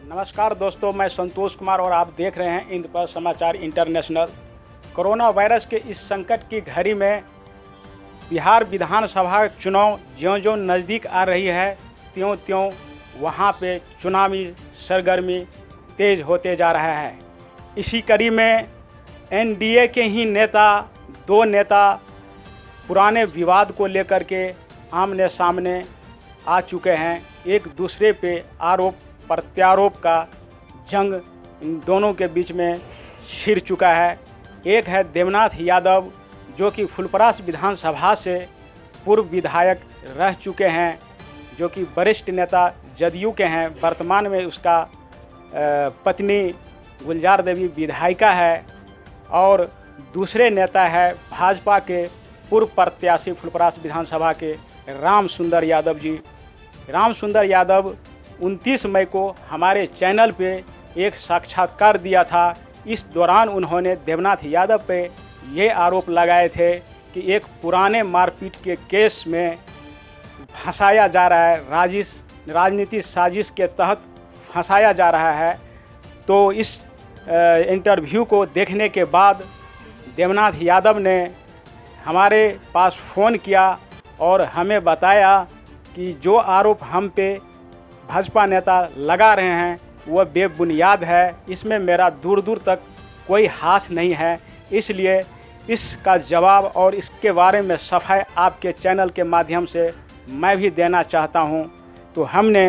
नमस्कार दोस्तों, मैं संतोष कुमार और आप देख रहे हैं इंद्रप्रस्थ समाचार इंटरनेशनल। कोरोना वायरस के इस संकट की घड़ी में बिहार विधानसभा चुनाव ज्यों-ज्यों नज़दीक आ रही है त्यों-त्यों वहां पे चुनावी सरगर्मी तेज होते जा रहा है। इसी कड़ी में एनडीए के ही दो नेता पुराने विवाद को लेकर के आमने सामने आ चुके हैं। एक दूसरे पे आरोप प्रत्यारोप का जंग इन दोनों के बीच में छिड़ चुका है। एक है देवनाथ यादव, जो कि फुलपरास विधानसभा से पूर्व विधायक रह चुके हैं, जो कि वरिष्ठ नेता जदयू के हैं। वर्तमान में उसका पत्नी गुलजार देवी विधायिका है। और दूसरे नेता है भाजपा के पूर्व प्रत्याशी फुलपरास विधानसभा के राम सुंदर यादव जी। राम सुंदर यादव 29 मई को हमारे चैनल पे एक साक्षात्कार दिया था। इस दौरान उन्होंने देवनाथ यादव पे ये आरोप लगाए थे कि एक पुराने मारपीट के केस में फंसाया जा रहा है, राजनीतिक साजिश के तहत फंसाया जा रहा है। तो इस इंटरव्यू को देखने के बाद देवनाथ यादव ने हमारे पास फ़ोन किया और हमें बताया कि जो आरोप हम पे भाजपा नेता लगा रहे हैं वह बेबुनियाद है, इसमें मेरा दूर दूर तक कोई हाथ नहीं है। इसलिए इसका जवाब और इसके बारे में सफाई आपके चैनल के माध्यम से मैं भी देना चाहता हूं। तो हमने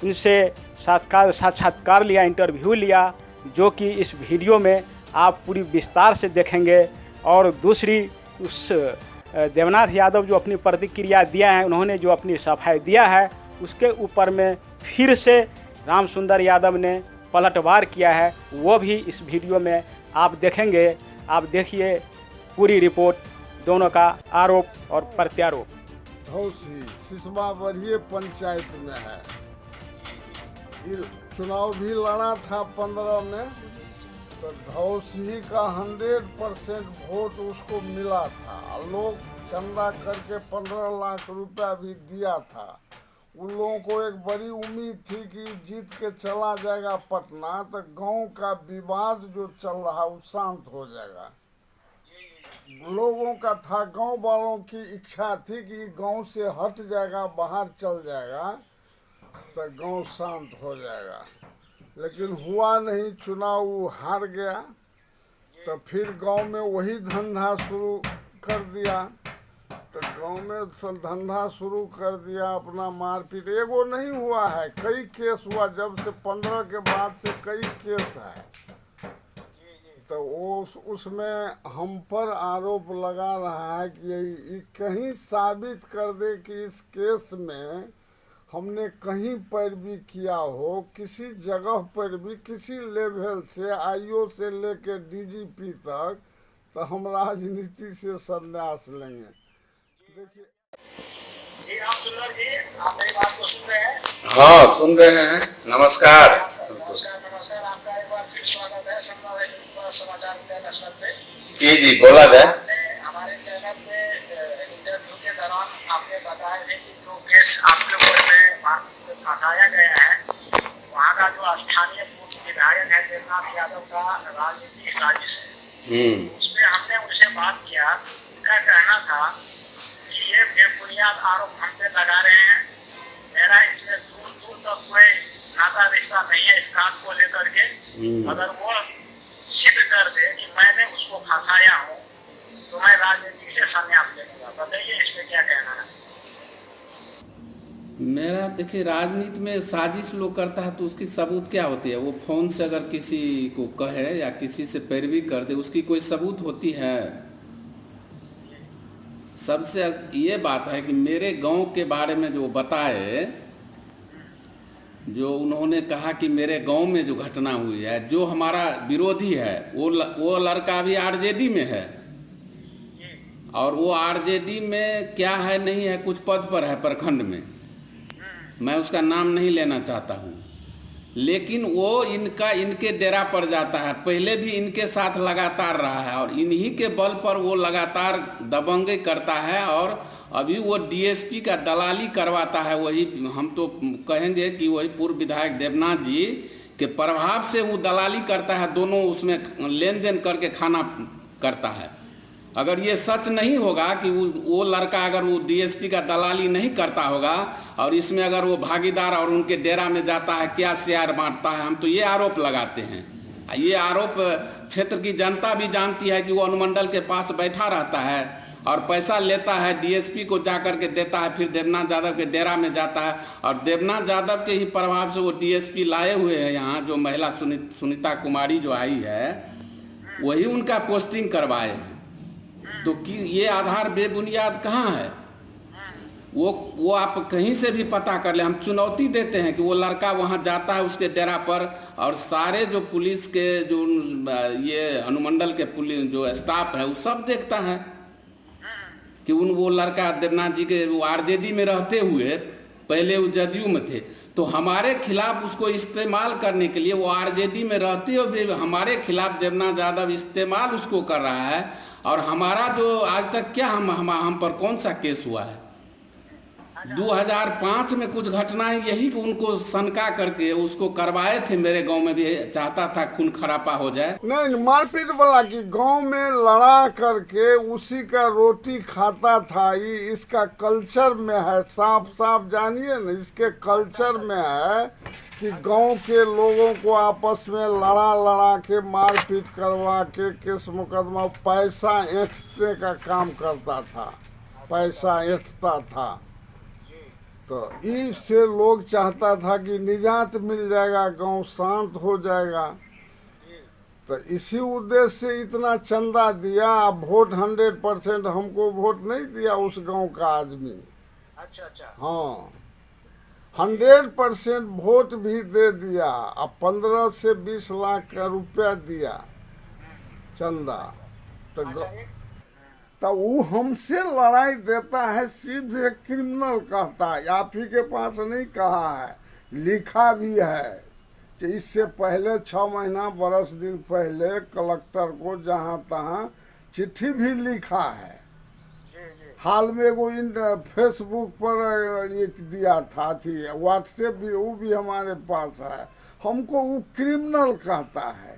इनसे साक्षात्कार लिया, इंटरव्यू लिया, जो कि इस वीडियो में आप पूरी विस्तार से देखेंगे। और दूसरी, उस देवनाथ यादव जो अपनी प्रतिक्रिया दिया है, उन्होंने जो अपनी सफाई दिया है, उसके ऊपर में फिर से राम सुंदर यादव ने पलटवार किया है। वो भी इस वीडियो में आप देखेंगे। आप देखिए पूरी रिपोर्ट, दोनों का आरोप और प्रत्यारोप। धौसी सिसवा बढ़िए पंचायत में है। चुनाव भी लड़ा था 15 में, तो धौसी का 100% वोट उसको मिला था। लोग चंदा करके 15 लाख रुपया भी दिया था। उन लोगों को एक बड़ी उम्मीद थी कि जीत के चला जाएगा पटना, तो गांव का विवाद जो चल रहा वो शांत हो जाएगा। लोगों का था, गांव वालों की इच्छा थी कि गांव से हट जाएगा, बाहर चल जाएगा तो गांव शांत हो जाएगा। लेकिन हुआ नहीं, चुनाव वो हार गया। तो फिर गांव में वही धंधा शुरू कर दिया। तो गांव में धंधा शुरू कर दिया अपना मारपीट। एगो नहीं हुआ है, कई केस हुआ। जब से 15 के बाद से कई केस है। तो उसमें हम पर आरोप लगा रहा है कि ये कहीं साबित कर दे कि इस केस में हमने कहीं पैरवी किया हो, किसी जगह पर भी, किसी लेवल से, आईओ से लेके डीजीपी तक, तो हम राजनीति से संन्यास लेंगे। देखिए जी, आप सुंदर जी, आप मेरी बात को सुन रहे हैं? हाँ, सुन रहे हैं। नमस्कार। नमस्कार, आपका एक बार फिर स्वागत है समाचार इंटरनेशनल पे। जी, बोला जाए। हमारे चैनल पे इंटरव्यू के दौरान आपने बताया है कि जो केस आपके ऊपर में फंसाया गया है, वहाँ का जो स्थानीय विधायक है देवनाथ यादव का राजनीतिक साजिश है। उसमें हमने उनसे बात किया। उनका कहना था कि ये बेबुनियाद आरोप हम पे लगा रहे हैं। मेरा इसमें दूर दूर तक कोई नाता रिश्ता नहीं है इस काम को लेकर के। अगर वो सिद्ध कर दे कि मैंने उसको फंसाया हूँ तो मैं राजनीति से संन्यास ले लूंगा। बताइए इस पे क्या कहना है? मेरा देखिए, राजनीति में साजिश लोग करता है तो उसकी सबूत क्या होती है? वो फोन से अगर किसी को कहे या किसी से पैरवी कर दे, उसकी कोई सबूत होती है? सबसे ये बात है कि मेरे गांव के बारे में जो बताए, जो उन्होंने कहा कि मेरे गांव में जो घटना हुई है, जो हमारा विरोधी है वो लड़का अभी आरजेडी में है। और वो आरजेडी में क्या है नहीं है, कुछ पद पर है प्रखंड में। मैं उसका नाम नहीं लेना चाहता हूँ, लेकिन वो इनके डेरा पर जाता है। पहले भी इनके साथ लगातार रहा है और इन्हीं के बल पर वो लगातार दबंगई करता है। और अभी वो डीएसपी का दलाली करवाता है। वही हम तो कहेंगे कि वही पूर्व विधायक देवनाथ जी के प्रभाव से वो दलाली करता है, दोनों उसमें लेन देन करके खाना करता है। अगर ये सच नहीं होगा कि वो लड़का अगर वो डीएसपी का दलाली नहीं करता होगा और इसमें अगर वो भागीदार और उनके डेरा में जाता है, क्या शेयर बांटता है, हम तो ये आरोप लगाते हैं। ये आरोप क्षेत्र की जनता भी जानती है कि वो अनुमंडल के पास बैठा रहता है और पैसा लेता है, डीएसपी को जा कर के देता है, फिर देवनाथ यादव के डेरा में जाता है और देवनाथ यादव के ही प्रभाव से वो डीएसपी लाए हुए हैं यहाँ। जो महिला सुनीता कुमारी जो आई है वही उनका पोस्टिंग करवाए हैं। तो कि ये आधार बेबुनियाद कहाँ है? वो आप कहीं से भी पता कर ले। हम चुनौती देते हैं कि वो लड़का वहाँ जाता है उसके डेरा पर और सारे जो पुलिस के जो ये अनुमंडल के पुलिस जो स्टाफ है वो सब देखता है कि वो लड़का देवनाथ जी के वो आरजेडी में रहते हुए, पहले वो जदयू में थे, तो हमारे खिलाफ उसको इस्तेमाल करने के लिए, वो आरजेडी में रहते हुए हमारे खिलाफ देवनाथ यादव इस्तेमाल उसको कर रहा है। और हमारा जो आज तक क्या हम पर कौन सा केस हुआ है? 2005 में कुछ घटनाएं यही कि उनको सनका करके उसको करवाए थे। मेरे गांव में भी चाहता था खून खरापा हो जाए। नहीं, मारपीट वाला कि गांव में लड़ा करके उसी का रोटी खाता था। ये इसका कल्चर में है, साफ साफ जानिए ना, इसके कल्चर में है कि गांव के लोगों को आपस में लड़ा के मारपीट करवा के केस मुकदमा पैसा ऐंठने का काम करता था, पैसा ऐंठता था। तो इससे लोग चाहता था कि निजात मिल जाएगा, गांव शांत हो जाएगा। तो इसी उद्देश्य से इतना चंदा दिया। वोट 100% हमको वोट नहीं दिया उस गांव का आदमी। अच्छा। हाँ, 100% वोट भी दे दिया। अब 15 से 20 लाख का रुपया दिया चंदा। तो वो हमसे लड़ाई देता है, सीधे क्रिमिनल कहता है। आप ही के पास नहीं कहा है, लिखा भी है कि इससे पहले 6 महीना बरस दिन पहले कलेक्टर को जहाँ तहाँ चिट्ठी भी लिखा है। हाल में वो फेसबुक पर एक दिया था, थी व्हाट्सएप भी, वो भी हमारे पास है। हमको वो क्रिमिनल कहता है।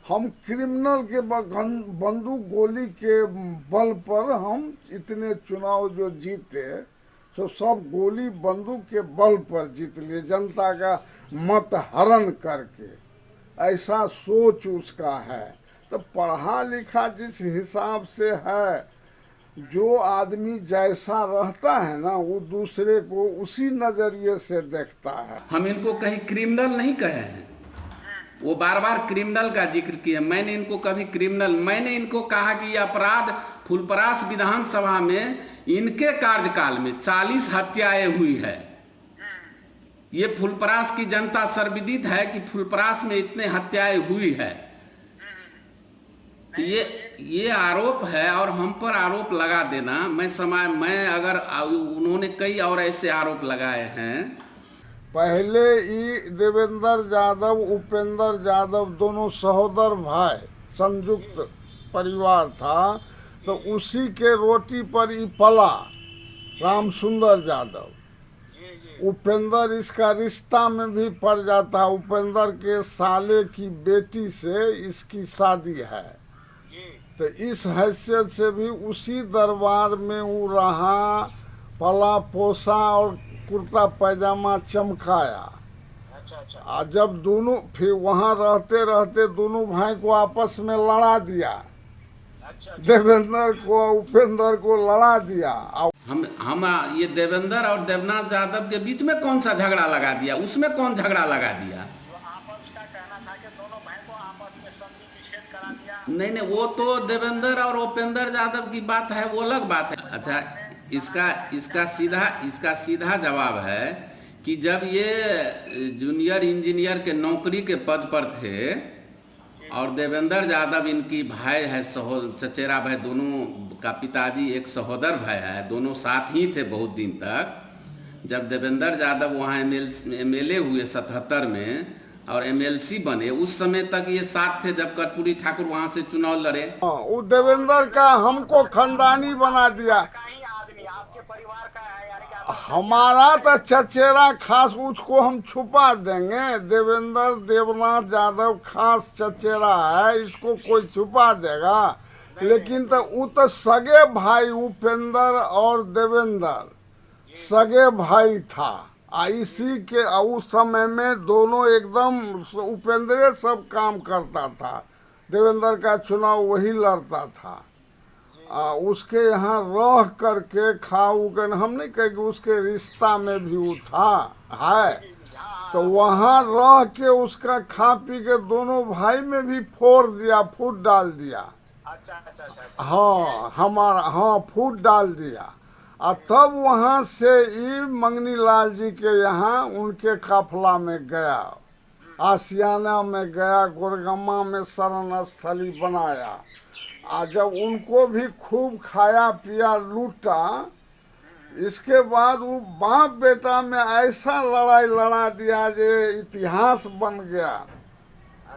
हम क्रिमिनल के बंदूक गोली के बल पर हम इतने चुनाव जो जीते, तो सब गोली बंदूक के बल पर जीत लिए, जनता का मत हरण करके। ऐसा सोच उसका है। तो पढ़ा लिखा जिस हिसाब से है, जो आदमी जैसा रहता है ना, वो दूसरे को उसी नजरिए से देखता है। हम इनको कहीं क्रिमिनल नहीं कहे हैं। वो बार बार क्रिमिनल का जिक्र किया। मैंने इनको कभी क्रिमिनल, मैंने इनको कहा कि ये अपराध फुलपरास विधानसभा में इनके कार्यकाल में 40 हत्याएं हुई है। ये फुलपरास की जनता सर्वविदित है कि फुलपरास में इतने हत्याएं हुई है। तो ये आरोप है और हम पर आरोप लगा देना, मैं अगर उन्होंने कई और ऐसे आरोप लगाए हैं। पहले ही देवेंद्र यादव, उपेंद्र यादव दोनों सहोदर भाई, संयुक्त परिवार था। तो उसी के रोटी पर ही पला रामसुंदर यादव। उपेंद्र इसका रिश्ता में भी पड़ जाता। उपेंद्र के साले की बेटी से इसकी शादी है। तो इस हैसियत से भी उसी दरबार में वो रहा, पला पोसा और कुर्ता पैजामा चमकाया। अच्छा। जब दोनों फिर वहाँ रहते रहते दोनों भाई को आपस में लड़ा दिया। अच्छा। देवेंद्र को उपेंद्र को लड़ा दिया। हम ये देवेंद्र और देवनाथ यादव के बीच में कौन सा झगड़ा लगा दिया? उसमें कौन झगड़ा लगा दिया? नहीं, वो तो देवेंद्र और उपेंद्र यादव की बात है, वो अलग बात है। अच्छा, इसका सीधा जवाब है कि जब ये जूनियर इंजीनियर के नौकरी के पद पर थे और देवेंद्र यादव इनकी भाई है, चचेरा भाई, दोनों का पिताजी एक सहोदर भाई है, दोनों साथ ही थे बहुत दिन तक। जब देवेंद्र यादव वहाँ एमएलए हुए 77 में और एमएलसी बने, उस समय तक ये साथ थे जब कर्पूरी ठाकुर वहाँ से चुनाव लड़े। वो देवेंद्र का हमको खानदानी बना दिया। आपके परिवार का है, यानी कि हमारा तो चचेरा खास, उसको हम छुपा देंगे। देवेंद्र देवनाथ यादव खास चचेरा है, इसको कोई छुपा देगा? लेकिन तो वो तो सगे भाई, उपेंद्र और देवेंद्र सगे भाई था। इसी के उस समय में दोनों एकदम, उपेंद्र सब काम करता था, देवेंद्र का चुनाव वही लड़ता था। उसके यहाँ रह करके खाऊ कर, हम नहीं कहेंगे उसके रिश्ता में भी वो था है, तो वहाँ रह के उसका खा पी के दोनों भाई में भी फोड़ दिया, फूट डाल दिया। हाँ हमारा, हाँ फूट डाल दिया। और तब वहाँ से ये मंगनी लाल जी के यहाँ उनके काफिला में गया, आसियाना में गया, गोरगम्मा में शरण स्थली बनाया। जब उनको भी खूब खाया पिया लूटा, इसके बाद वो बाप बेटा में ऐसा लड़ाई लड़ा दिया जे इतिहास बन गया।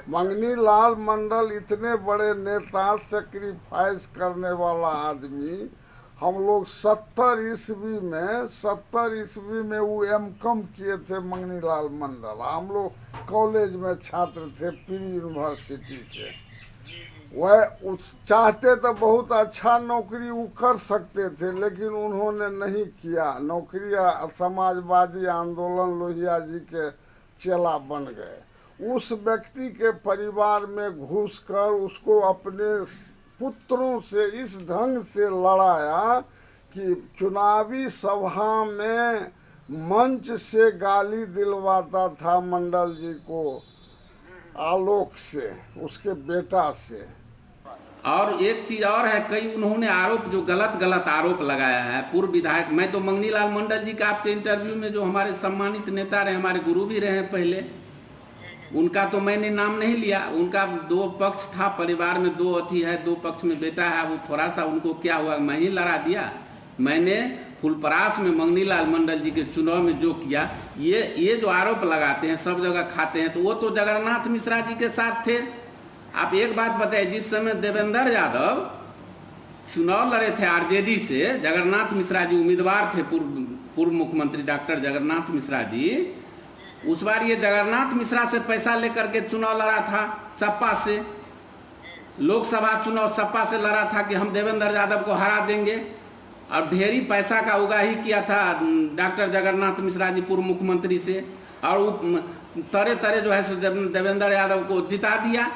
मंगनी लाल मंडल इतने बड़े नेता, सेक्रीफाइस करने वाला आदमी। हम लोग 70 ईस्वी में वो एमकॉम किए थे मंगनी लाल मंडल। हम लोग कॉलेज में छात्र थे, प्री यूनिवर्सिटी के। वह चाहते तो बहुत अच्छा नौकरी वो कर सकते थे, लेकिन उन्होंने नहीं किया नौकरी। समाजवादी आंदोलन लोहिया जी के चेला बन गए। उस व्यक्ति के परिवार में घुसकर उसको अपने पुत्रों से इस ढंग से लड़ाया कि चुनावी सभा में मंच से गाली दिलवाता था मंडल जी को, आलोक से, उसके बेटा से। और एक चीज और है, कई उन्होंने आरोप, जो गलत आरोप लगाया है पूर्व विधायक। मैं तो मंगनी लाल मंडल जी का आपके इंटरव्यू में, जो हमारे सम्मानित नेता रहे, हमारे गुरु भी रहे पहले, उनका तो मैंने नाम नहीं लिया। उनका 2 पक्ष था, परिवार में 2 अथी है, 2 पक्ष में बेटा है। वो थोड़ा सा उनको क्या हुआ, मैं ही लड़ा दिया। मैंने फुलपरास में मंगनी लाल मंडल जी के चुनाव में जो किया, ये जो आरोप लगाते हैं, सब जगह खाते हैं, तो वो तो जगन्नाथ मिश्रा जी के साथ थे। आप एक बात बताइए, जिस समय देवेंद्र यादव चुनाव लड़े थे आरजेडी से, जगन्नाथ मिश्रा जी उम्मीदवार थे, पूर्व मुख्यमंत्री डॉक्टर जगन्नाथ मिश्रा जी। उस बार ये जगन्नाथ मिश्रा से पैसा लेकर के चुनाव लड़ा था, सपा से। लोकसभा चुनाव सपा से लड़ा था कि हम देवेंद्र यादव को हरा देंगे, और ढेरी पैसा का उगाही किया था डॉक्टर जगन्नाथ मिश्रा जी पूर्व मुख्यमंत्री से, और तरह जो है देवेंद्र यादव को जिता दिया।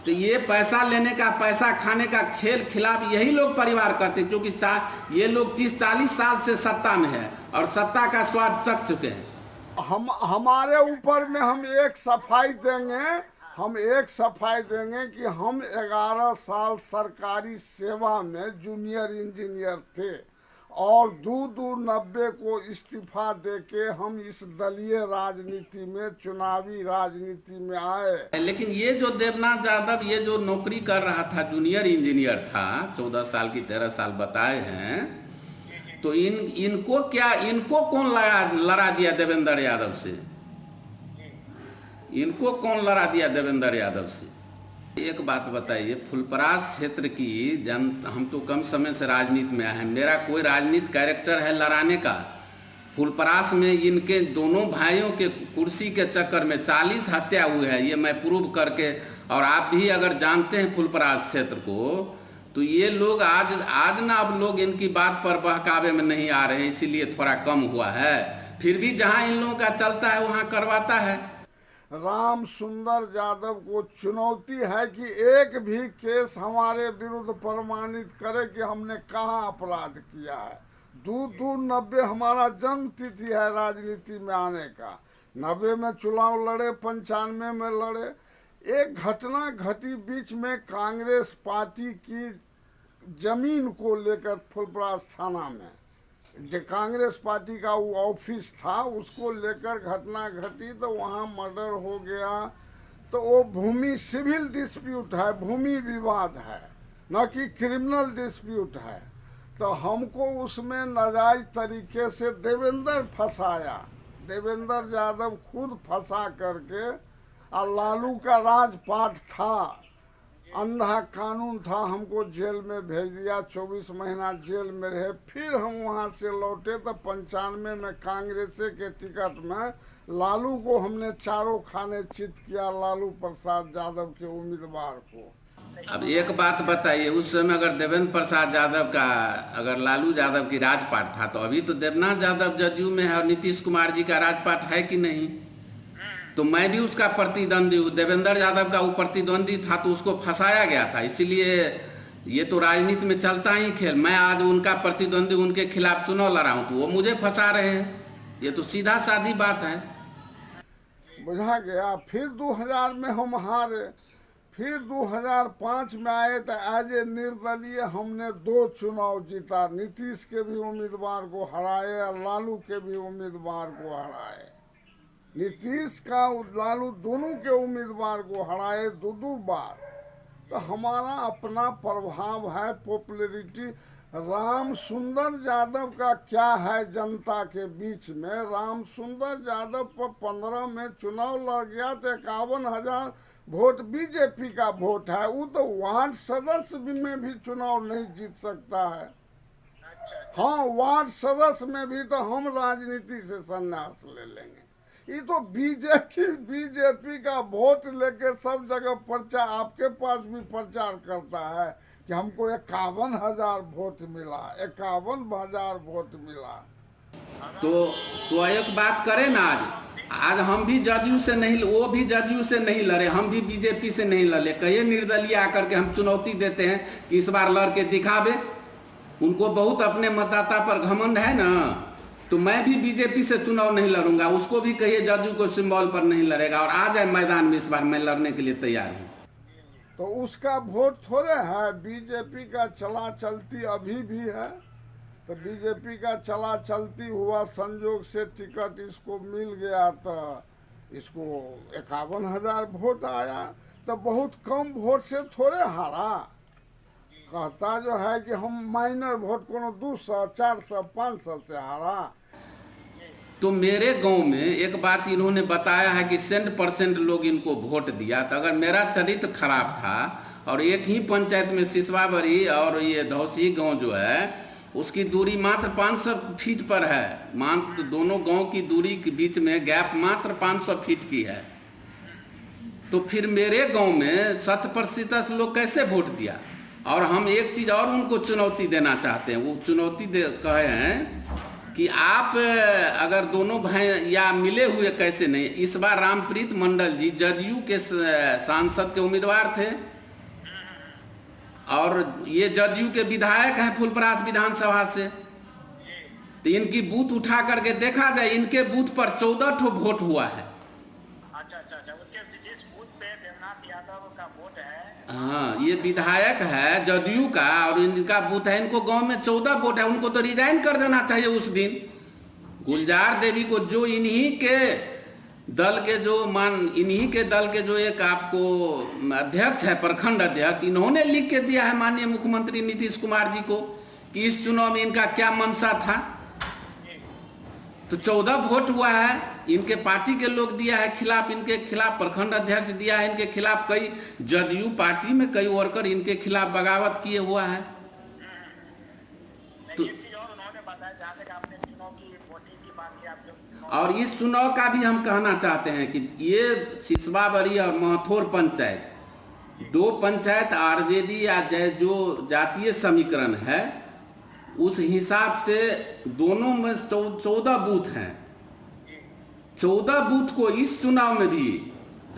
तो ये पैसा लेने का, पैसा खाने का खेल खिलाफ यही लोग परिवार करते, क्योंकि ये लोग 30-40 साल से सत्ता में है और सत्ता का स्वाद चख चुके हैं। हमारे ऊपर में हम एक सफाई देंगे कि हम 11 साल सरकारी सेवा में जूनियर इंजीनियर थे, और 2-2-90 को इस्तीफा देके हम इस दलीय राजनीति में, चुनावी राजनीति में आए। लेकिन ये जो देवनाथ यादव, ये जो नौकरी कर रहा था, जूनियर इंजीनियर था, 14 साल की 13 साल बताए हैं, तो इनको कौन लड़ा दिया देवेंद्र यादव से? इनको कौन लड़ा दिया देवेंद्र यादव से? एक बात बताइए, फुलपरास क्षेत्र की हम तो कम समय से राजनीति में आए हैं, मेरा कोई राजनीति कैरेक्टर है लड़ाने का? फुलपरास में इनके दोनों भाइयों के कुर्सी के चक्कर में 40 हत्या हुई है, ये मैं प्रूव करके, और आप भी अगर जानते हैं फुलपरास क्षेत्र को, तो ये लोग आज ना अब लोग इनकी बात पर बहकावे में नहीं आ रहे हैं, इसीलिए थोड़ा कम हुआ है। फिर भी जहां इन लोगों का चलता है वहां करवाता है। राम सुंदर यादव को चुनौती है कि एक भी केस हमारे विरुद्ध प्रमाणित करे कि हमने कहाँ अपराध किया है। 2-2-90 हमारा जन्म तिथि है राजनीति में आने का। 90 में चुनाव लड़े, 95 में लड़े। एक घटना घटी बीच में, कांग्रेस पार्टी की जमीन को लेकर फुलपरास थाना में, जो कांग्रेस पार्टी का वो ऑफिस था, उसको लेकर घटना घटी, तो वहाँ मर्डर हो गया। तो वो भूमि सिविल डिस्प्यूट है, भूमि विवाद है, न कि क्रिमिनल डिस्प्यूट है। तो हमको उसमें नाजायज तरीके से देवेंद्र फंसाया, देवेंद्र यादव खुद फंसा करके, और लालू का राजपाट था अंधा कानून था, हमको जेल में भेज दिया, 24 महीना जेल में रहे। फिर हम वहाँ से लौटे तो 95 में कांग्रेस के टिकट में लालू को हमने चारों खाने चित किया, लालू प्रसाद यादव के उम्मीदवार को। अब एक बात बताइए, उस समय अगर देवेंद्र प्रसाद यादव का, अगर लालू यादव की राजपाट था, तो अभी तो देवनाथ यादव जदयू में है और नीतीश कुमार जी का राजपाट है कि नहीं? तो मैं भी उसका प्रतिद्वंदी हूँ, देवेंद्र यादव का वो प्रतिद्वंदी था तो उसको फंसाया गया था। इसीलिए ये तो राजनीति में चलता ही खेल। मैं आज उनका प्रतिद्वंदी, उनके खिलाफ चुनाव लड़ा हूँ तो वो मुझे फंसा रहे हैं। ये तो सीधा साधी बात है। बुझा गया। फिर 2000 में हम हारे, फिर 2005 में आए तो एज ए निर्दलीय हमने 2 चुनाव जीता, नीतीश के भी उम्मीदवार को हराए और लालू के भी उम्मीदवार को हराए। नीतीश का लालू दोनों के उम्मीदवार को हराए 2 बार। तो हमारा अपना प्रभाव है, पॉपुलैरिटी। राम सुंदर यादव का क्या है जनता के बीच में? राम सुंदर यादव पर 15 में चुनाव लड़ गया तो 51,000 वोट बीजेपी का वोट है। वो तो वार्ड सदस्य में भी चुनाव नहीं जीत सकता है। हाँ, वार्ड सदस्य में भी तो हम राजनीति से संन्यास ले लेंगे। ये तो बीजेपी का वोट लेके सब जगह प्रचार, आपके पास भी प्रचार करता है कि हमको 51,000 वोट मिला, 51,000 वोट मिला। तो एक बात करें ना, आज हम भी जदयू से नहीं, वो भी जदयू से नहीं लड़े, हम भी बीजेपी से नहीं लड़े। कहिए निर्दलीय आकर के हम चुनौती देते हैं कि इस बार लड़ के दिखावे। उनको बहुत अपने मतदाता पर घमंड है ना। तो मैं भी बीजेपी से चुनाव नहीं लड़ूंगा, उसको भी कहिए जदयू को सिंबल पर नहीं लड़ेगा और आ जाए मैदान में, इस बार मैं लड़ने के लिए तैयार हूँ। तो उसका वोट थोड़े है, बीजेपी का चला चलती अभी भी है। तो बीजेपी का चला चलती हुआ संजोग से टिकट इसको मिल गया तो इसको 51,000 वोट आया। तो बहुत कम वोट से थोड़े हारा। कहता जो है कि हम माइनर वोट को 200, 400, 500 से हारा। तो मेरे गांव में एक बात इन्होंने बताया है कि 100% लोग इनको वोट दिया। तो अगर मेरा चरित्र खराब था और एक ही पंचायत में सिसवाबरी और ये धौसी गांव जो है उसकी दूरी मात्र 500 फीट पर है, मात्र दोनों गांव की दूरी के बीच में गैप मात्र 500 फीट की है, तो फिर मेरे गांव में 100% लोग कैसे वोट दिया? और हम एक चीज़ और उनको चुनौती देना चाहते हैं। वो चुनौती कहे हैं कि आप अगर दोनों भाई या मिले हुए कैसे नहीं। इस बार रामप्रीत मंडल जी जदयू के सांसद के उम्मीदवार थे और ये जदयू के विधायक हैं फुलपरास विधानसभा से। तो इनकी बूथ उठा करके देखा जाए, इनके बूथ पर 14 ठो वोट हुआ है। अच्छा, उनके जिस बूथ पे देवनाथ यादव का वोट है, हाँ, ये विधायक है जदयू का और इनका बूथ है, इनको गांव में 14 वोट है। उनको तो रिजाइन कर देना चाहिए उस दिन। गुलजार देवी को, जो इन्हीं के दल के जो एक आपको अध्यक्ष है, प्रखंड अध्यक्ष, इन्होंने लिख के दिया है माननीय मुख्यमंत्री नीतीश कुमार जी को कि इस चुनाव में इनका क्या मंशा था। तो 14 वोट हुआ है, इनके पार्टी के लोग दिया है खिलाफ, इनके खिलाफ प्रखंड अध्यक्ष दिया है, इनके खिलाफ कई जदयू पार्टी में कई वर्कर इनके खिलाफ बगावत किए हुआ है। तो उन्होंने बताया जहाँ तक आपने चुनाव की वोटिंग की बात की, आप और इस चुनाव का भी हम कहना चाहते हैं कि ये सिसवाबरी और महथोर पंचायत, 2 पंचायत आरजेडी या जो जातीय समीकरण है उस हिसाब से दोनों में 14 बूथ हैं। 14 बूथ को इस चुनाव में भी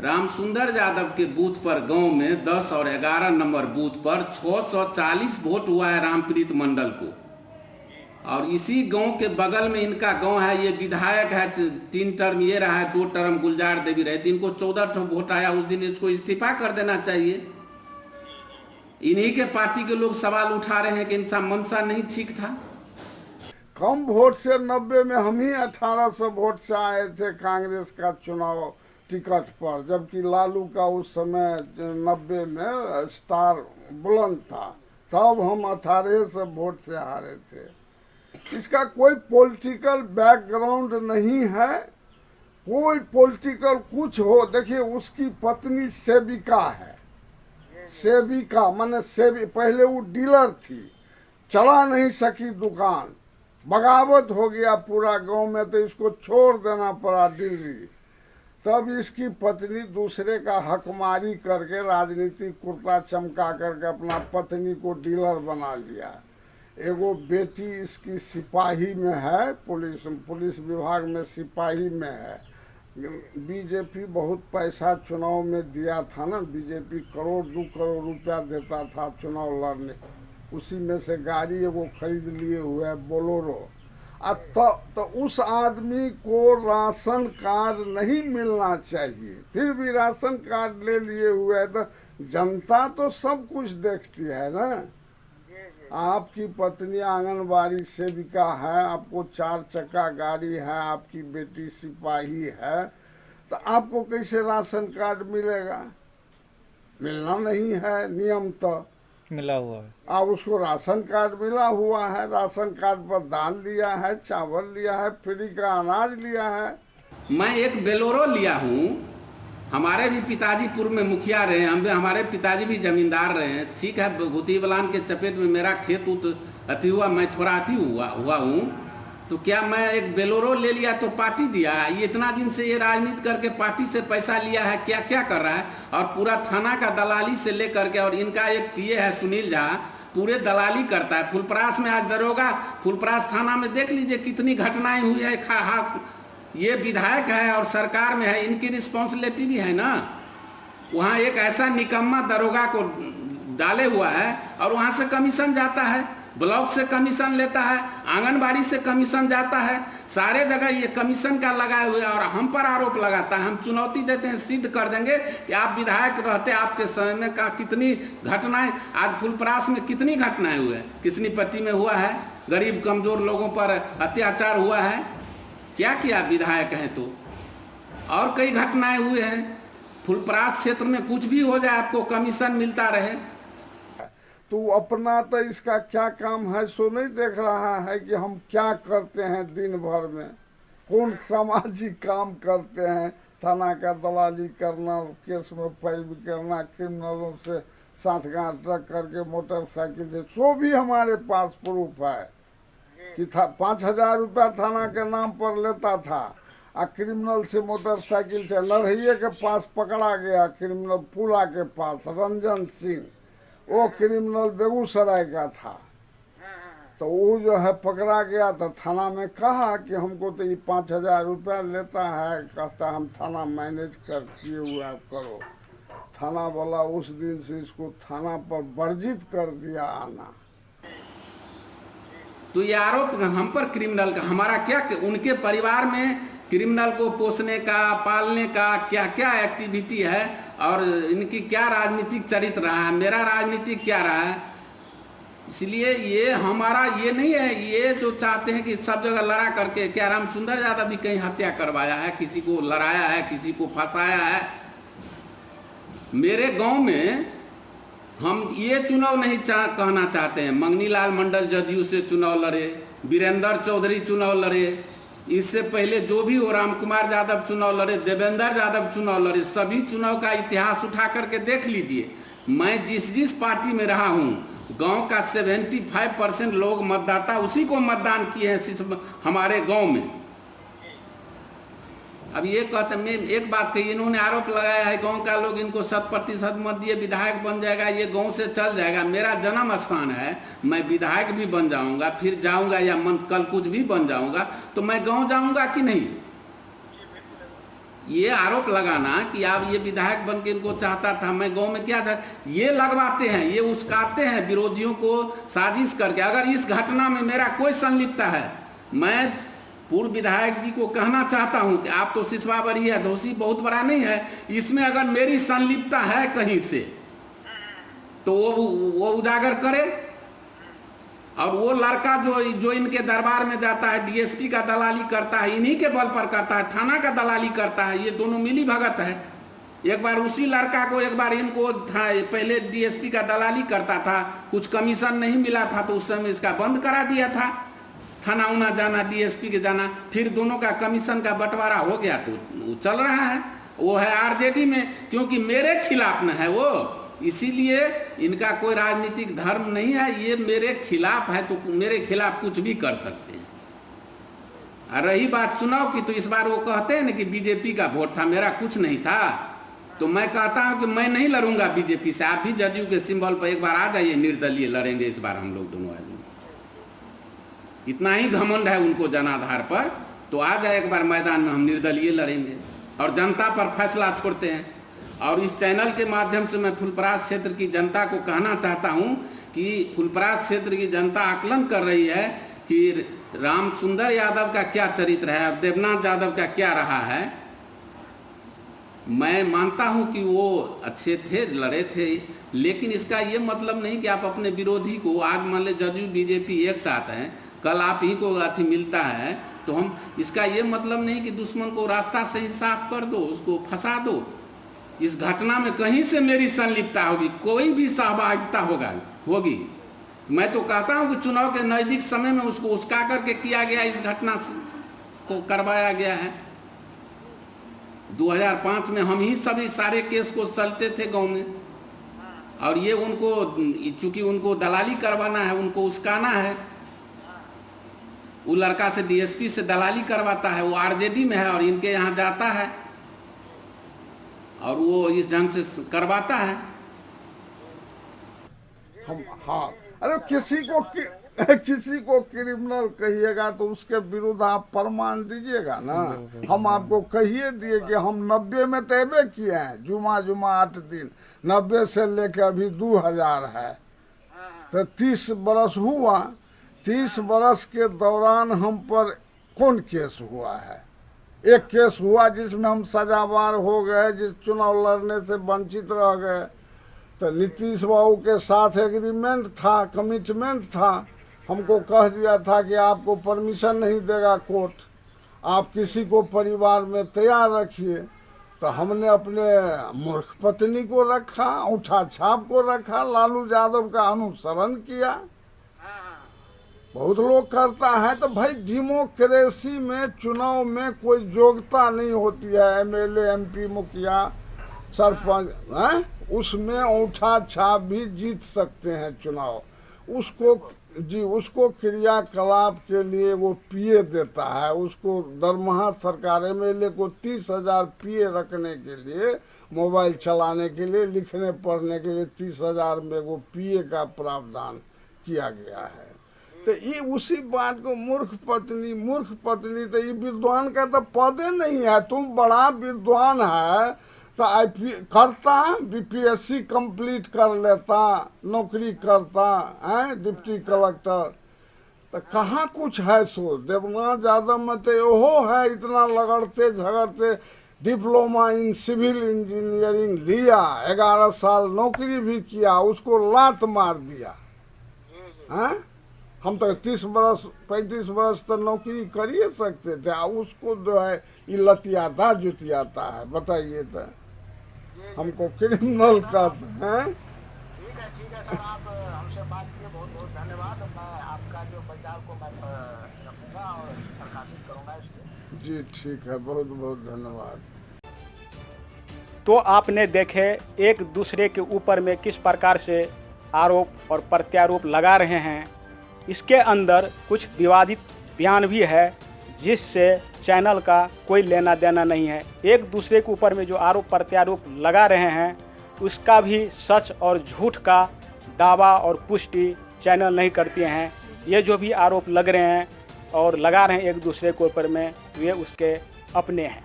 रामसुंदर यादव के बूथ पर गांव में 10 और 11 नंबर बूथ पर 640 वोट हुआ है रामप्रीत मंडल को। और इसी गांव के बगल में इनका गांव है, ये विधायक है, 3 टर्म ये रहा है, 2 टर्म गुलजार देवी रहे, तो इनको 14 वोट आया। उस दिन इसको इस्तीफा कर देना चाहिए। इन्हीं के पार्टी के लोग सवाल उठा रहे हैं कि इनका मंशा नहीं ठीक था। कम वोट से 90 में हम ही 1800 वोट से आए थे कांग्रेस का चुनाव टिकट पर, जबकि लालू का उस समय 90 में स्टार बुलंद था, तब हम 1800 वोट से हारे थे। इसका कोई पॉलिटिकल बैकग्राउंड नहीं है, कोई पॉलिटिकल कुछ हो। देखिए, उसकी पत्नी सेविका है, सेविका माने पहले वो डीलर थी, चला नहीं सकी दुकान, बगावत हो गया पूरा गांव में, तो इसको छोड़ देना पड़ा डीलरी। तब इसकी पत्नी दूसरे का हकमारी करके राजनीतिक कुर्ता चमका करके अपना पत्नी को डीलर बना लिया। एगो बेटी इसकी सिपाही में है, पुलिस विभाग में सिपाही में है। बीजेपी बहुत पैसा चुनाव में दिया था ना, बीजेपी 1-2 करोड़ रुपया देता था चुनाव लड़ने, उसी में से गाड़ी एगो खरीद लिए हुए है बोलोरो। तो उस आदमी को राशन कार्ड नहीं मिलना चाहिए, फिर भी राशन कार्ड ले लिए हुए है। तो जनता तो सब कुछ देखती है ना। आपकी पत्नी आंगनबाड़ी सेविका है, आपको 4 चक्का गाड़ी है, आपकी बेटी सिपाही है, तो आपको कैसे राशन कार्ड मिलेगा? मिलना नहीं है नियम, तो मिला हुआ है। अब उसको राशन कार्ड मिला हुआ है, राशन कार्ड पर दाल लिया है, चावल लिया है, फ्री का अनाज लिया है। मैं एक बेलोरो लिया हूँ। हमारे भी पिताजी पूर्व में मुखिया रहे, हमारे पिताजी भी जमींदार रहे हैं। ठीक है, भूती बलान के चपेट में मेरा खेत अति हुआ, मैं थोड़ा अति हुआ हूँ। तो क्या मैं एक बेलोरो ले लिया तो पार्टी दिया? ये इतना दिन से ये राजनीति करके पार्टी से पैसा लिया है, क्या क्या कर रहा है। और पूरा थाना का दलाली से लेकर के, और इनका एक पीए है सुनील झा, पूरे दलाली करता है। फुलपरास में आज दरोगा, फुलपरास थाना में देख लीजिए कितनी घटनाएं हुई है। ये विधायक है और सरकार में है, इनकी रिस्पॉन्सिबिलिटी भी है ना। वहाँ एक ऐसा निकम्मा दरोगा को डाले हुआ है और वहाँ से कमीशन जाता है, ब्लॉक से कमीशन लेता है, आंगनबाड़ी से कमीशन जाता है, सारे जगह ये कमीशन का लगाए हुए, और हम पर आरोप लगाता है। हम चुनौती देते हैं, सिद्ध कर देंगे कि आप विधायक रहते आपके समय में का कितनी घटनाएं, आज फुलपरास में कितनी घटनाएं हुए हैं, किसनीपट्टी में हुआ है, गरीब कमजोर लोगों पर अत्याचार हुआ है, क्या किया विधायक हैं तो। और कई घटनाएं हुए हैं। फुलपरास क्षेत्र में कुछ भी हो जाए आपको कमीशन मिलता रहे। तो अपना तो इसका क्या काम है सो नहीं देख रहा है कि हम क्या करते हैं दिन भर में, कौन सामाजिक काम करते हैं। थाना का दलाली करना, केस में पैरवी करना, क्रिमिनलों से 60 गांठ ट्रक करके मोटरसाइकिल से, सो भी हमारे पास प्रूफ है कि 5,000 रुपया थाना के नाम पर लेता था, आ क्रिमिनल से मोटरसाइकिल से लड़हिए के पास पकड़ा गया। क्रिमिनल पुला के पास रंजन सिंह, वो क्रिमिनल बेगूसराय का था। तो वो जो है पकड़ा गया, तो थाना में कहा कि हमको तो ये 5,000 रुपया लेता है, कहता हम थाना मैनेज कर किए हुआ करो। थाना वाला उस दिन से इसको थाना पर वर्जित कर दिया आना। तो ये आरोप हम पर क्रिमिनल का, हमारा क्या, उनके परिवार में क्रिमिनल को पोसने का, पालने का क्या क्या एक्टिविटी है, और इनकी क्या राजनीतिक चरित्र रहा है, मेरा राजनीतिक क्या रहा है। इसलिए ये हमारा ये नहीं है, ये जो चाहते हैं कि सब जगह लड़ा करके, क्या राम सुंदर यादव भी कहीं हत्या करवाया है, किसी को लड़ाया है, किसी को फंसाया है। मेरे गांव में हम ये चुनाव नहीं कहना चाहते हैं। मंगनीलाल मंडल जदयू से चुनाव लड़े, वीरेंद्र चौधरी चुनाव लड़े, इससे पहले जो भी हो, राम कुमार यादव चुनाव लड़े, देवेंद्र यादव चुनाव लड़े। सभी चुनाव का इतिहास उठा करके देख लीजिए। मैं जिस पार्टी में रहा हूँ, गांव का 75% लोग मतदाता उसी को मतदान किए हैं हमारे गांव में। अब ये कहते, मैं एक बात कही, इन्होंने आरोप लगाया है गांव का लोग इनको 100% मत दिए, विधायक बन जाएगा, ये गांव से चल जाएगा। मेरा जन्म स्थान है, मैं विधायक भी बन जाऊंगा, फिर जाऊंगा या कल कुछ भी बन जाऊंगा, तो मैं गांव जाऊंगा कि नहीं। ये आरोप लगाना कि आप ये विधायक बन के इनको चाहता था, मैं गांव में क्या था, ये लगवाते हैं, ये उस्काते हैं विरोधियों को साजिश करके। अगर इस घटना में मेरा कोई संलिप्तता है, मैं पूर्व विधायक जी को कहना चाहता हूं कि आप तो सिसवा बड़ी है, दोषी बहुत बड़ा नहीं है, इसमें अगर मेरी संलिप्तता है कहीं से तो वो उजागर करे। और वो लड़का जो इनके दरबार में जाता है, डीएसपी का दलाली करता है, इन्हीं के बल पर करता है, थाना का दलाली करता है, ये दोनों मिली भगत है। एक बार उसी लड़का को, एक बार इनको था, पहले डीएसपी का दलाली करता था, कुछ कमीशन नहीं मिला था तो उस समय इसका बंद करा दिया था, थाना उना जाना, डीएसपी के जाना। फिर दोनों का कमीशन का बंटवारा हो गया तो वो चल रहा है। वो है आरजेडी में, क्योंकि मेरे खिलाफ न है वो, इसीलिए इनका कोई राजनीतिक धर्म नहीं है, ये मेरे खिलाफ है तो मेरे खिलाफ कुछ भी कर सकते हैं। और रही बात चुनाव की, तो इस बार वो कहते हैं ना कि बीजेपी का वोट था, मेरा कुछ नहीं था। तो मैं कहता हूं कि मैं नहीं लड़ूंगा बीजेपी से, आप भी जदयू के सिंबल पर एक बार आ जाइए, निर्दलीय लड़ेंगे इस बार हम लोग दोनों आदमी। इतना ही घमंड है उनको जनाधार पर, तो आ जाए एक बार मैदान में, हम निर्दलीय लड़ेंगे और जनता पर फैसला छोड़ते हैं। और इस चैनल के माध्यम से मैं फुलपरास क्षेत्र की जनता को कहना चाहता हूं कि फुलपरास क्षेत्र की जनता आकलन कर रही है कि राम सुंदर यादव का क्या चरित्र है और देवनाथ यादव का क्या रहा है। मैं मानता हूं कि वो अच्छे थे, लड़े थे, लेकिन इसका ये मतलब नहीं कि आप अपने विरोधी को, आज मान ले जदयू बीजेपी एक साथ हैं, कल आप ही को अथी मिलता है तो हम, इसका ये मतलब नहीं कि दुश्मन को रास्ता से ही साफ कर दो, उसको फंसा दो। इस घटना में कहीं से मेरी संलिप्तता होगी, कोई भी सहभागिता होगी, मैं तो कहता हूं कि चुनाव के नज़दीक समय में उसको उस्का करके किया गया, इस घटना को करवाया गया है। 2005 में हम ही सभी सारे केस को चलते थे गांव में, और ये उनको, चूंकि उनको दलाली करवाना है, उनको उस्काना है, वो लड़का से डीएसपी से दलाली करवाता है, वो आरजेडी में है और इनके यहाँ जाता है और वो इस ढंग से करवाता है। हम, हाँ, अरे किसी को क्रिमिनल कहिएगा तो उसके विरुद्ध आप प्रमाण दीजिएगा ना। हम आपको कहिए दिए कि हम 90 में तैबे किए हैं, जुमा 8 दिन, 90 से लेके अभी 2000 है, तो 30 बरस हुआ। 30 बरस के दौरान हम पर कौन केस हुआ है? एक केस हुआ जिसमें हम सजावार हो गए, जिस चुनाव लड़ने से वंचित रह गए। तो नीतीश बाबू के साथ एग्रीमेंट था, कमिटमेंट था, हमको कह दिया था कि आपको परमिशन नहीं देगा कोर्ट, आप किसी को परिवार में तैयार रखिए। तो हमने अपने मूर्ख पत्नी को रखा, अंगूठा छाप को रखा, लालू यादव का अनुसरण किया। बहुत लोग करता है। तो भाई डेमोक्रेसी में चुनाव में कोई योग्यता नहीं होती है, एमएलए, एमपी, मुखिया, सरपंच है, उसमें अंगूठा छाप भी जीत सकते हैं चुनाव। उसको क्रियाकलाप के लिए वो पीए देता है, उसको दरमाहा सरकार एमएलए को 30,000 पीए रखने के लिए, मोबाइल चलाने के लिए, लिखने पढ़ने के लिए 30,000 में वो पीए का प्रावधान किया गया है। तो ये उसी बात को मूर्ख पत्नी तो ये विद्वान का तो पदे नहीं है। तुम बड़ा विद्वान है तो करता, बीपीएससी कंप्लीट कर लेता, नौकरी करता है, डिप्टी कलेक्टर, तो कहाँ कुछ है सो। देवनाथ यादव में तो ओहो है, इतना लगड़ते झगड़ते डिप्लोमा इन सिविल इंजीनियरिंग लिया, 11 साल नौकरी भी किया, उसको लात मार दिया है। हम तो 30 बरस 35 बरस तो नौकरी कर ही सकते थे, उसको जो है ये लतियाता जुतियाता है। बताइए तो हमको क्रिमिनल कहते हैं। ठीक है सर, आप हमसे बात किए, बहुत बहुत धन्यवाद। मैं आपका जो विचार को मैं रखूंगा और प्रकाशित करूंगा इसको। जी ठीक है, बहुत बहुत धन्यवाद। तो आपने देखे एक दूसरे के ऊपर में किस प्रकार से आरोप और प्रत्यारोप लगा रहे हैं। इसके अंदर कुछ विवादित बयान भी है जिससे चैनल का कोई लेना देना नहीं है। एक दूसरे के ऊपर में जो आरोप प्रत्यारोप लगा रहे हैं उसका भी सच और झूठ का दावा और पुष्टि चैनल नहीं करते हैं। ये जो भी आरोप लग रहे हैं और लगा रहे हैं एक दूसरे के ऊपर में, वे उसके अपने हैं।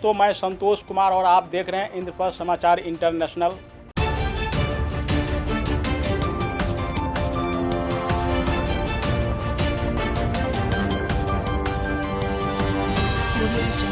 तो मैं संतोष कुमार और आप देख रहे हैं इंद्रप्रस्थ समाचार इंटरनेशनल। Audio Jungle.